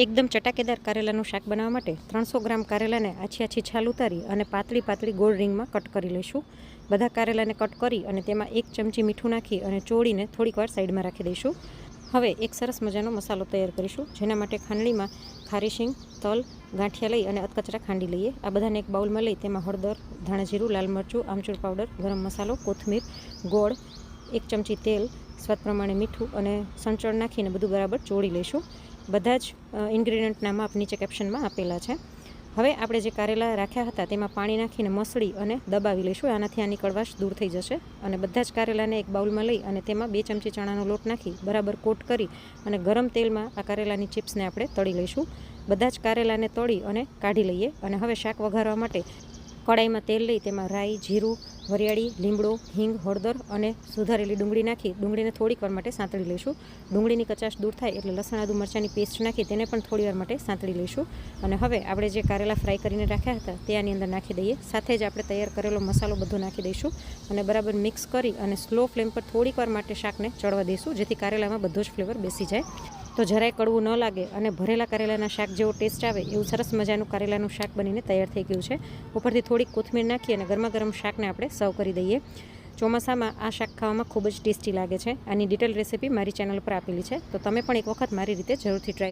એકદમ ચટાકેદાર કારેલાનું શાક બનાવવા માટે 300 ગ્રામ કારેલાને આછી આછી છાલ ઉતારી અને પાતળી પાતળી ગોળ રિંગમાં કટ કરી લઈશું. બધા કારેલાને કટ કરી અને તેમાં 1 ચમચી મીઠું નાખી અને ચોળીને થોડીક વાર સાઈડમાં રાખી દઈશું. હવે એક સરસ મજાનો મસાલો તૈયાર કરીશું, જેના માટે ખાંડણીમાં ખારી શીંગ, તલ, ગાંઠિયા લઈ અને અધકચરા ખાંડી લઈએ. આ બધાને એક બાઉલમાં લઈ તેમાં હળદર, ધાણા જીરું, લાલ મરચું, આમચૂર પાવડર, ગરમ મસાલો, કોથમીર, ગોળ, 1 ચમચી તેલ, સ્વાદ પ્રમાણે મીઠું અને સંચળ નાખીને બધું બરાબર ચોળી લઈશું. બધા જ ઇન્ગ્રીડિયન્ટના માપ નીચે કેપ્શનમાં આપેલા છે. હવે આપણે જે કારેલા રાખ્યા હતા તેમાં પાણી નાખીને મસળી અને દબાવી લઈશું. આનાથી આની કડવાશ દૂર થઈ જશે. અને બધા જ કારેલાને એક બાઉલમાં લઈ અને તેમાં 2 ચમચી ચણાનો લોટ નાખી બરાબર કોટ કરી અને ગરમ તેલમાં આ કારેલાની ચિપ્સને આપણે તળી લઈશું. બધા જ કારેલાને તળી અને કાઢી લઈએ. અને હવે શાક વઘારવા માટે કડાઈમાં તેલ લઈ તેમાં રાઈ, જીરું, વરિયાળી, લીમડો, હિંગ, હળદર અને સુધારેલી ડુંગળી નાખી ડુંગળીને થોડીક વાર માટે સાંતળી લઈશું. ડુંગળીની કચાશ દૂર થાય એટલે લસણ, આદુ, મરચાંની પેસ્ટ નાખી તેને પણ થોડી વાર માટે સાંતળી લઈશું. અને હવે આપણે જે કારેલા ફ્રાય કરીને રાખ્યા હતા તે આની અંદર નાખી દઈએ. સાથે જ આપણે તૈયાર કરેલો મસાલો બધો નાખી દઈશું અને બરાબર મિક્સ કરી અને સ્લો ફ્લેમ પર થોડીક વાર માટે શાકને ચડવા દઈશું, જેથી કારેલામાં બધો જ ફ્લેવર બેસી જાય. તો જરાય કડવું ન લાગે અને ભરેલા કારેલાના શાક જેવો ટેસ્ટ આવે એવું સરસ મજાનું કારેલાનું શાક બનીને તૈયાર થઈ ગયું છે. ઉપરથી થોડીક કોથમીર નાખી અને ગરમા ગરમ શાકને આપણે સર્વ કરી દઈએ. ચોમાસામાં આ શાક ખાવામાં ખૂબ જ ટેસ્ટી લાગે છે. આની ડિટેલ રેસીપી મારી ચેનલ પર આપેલી છે, તો તમે પણ એક વખત મારી રીતે જરૂરથી ટ્રાય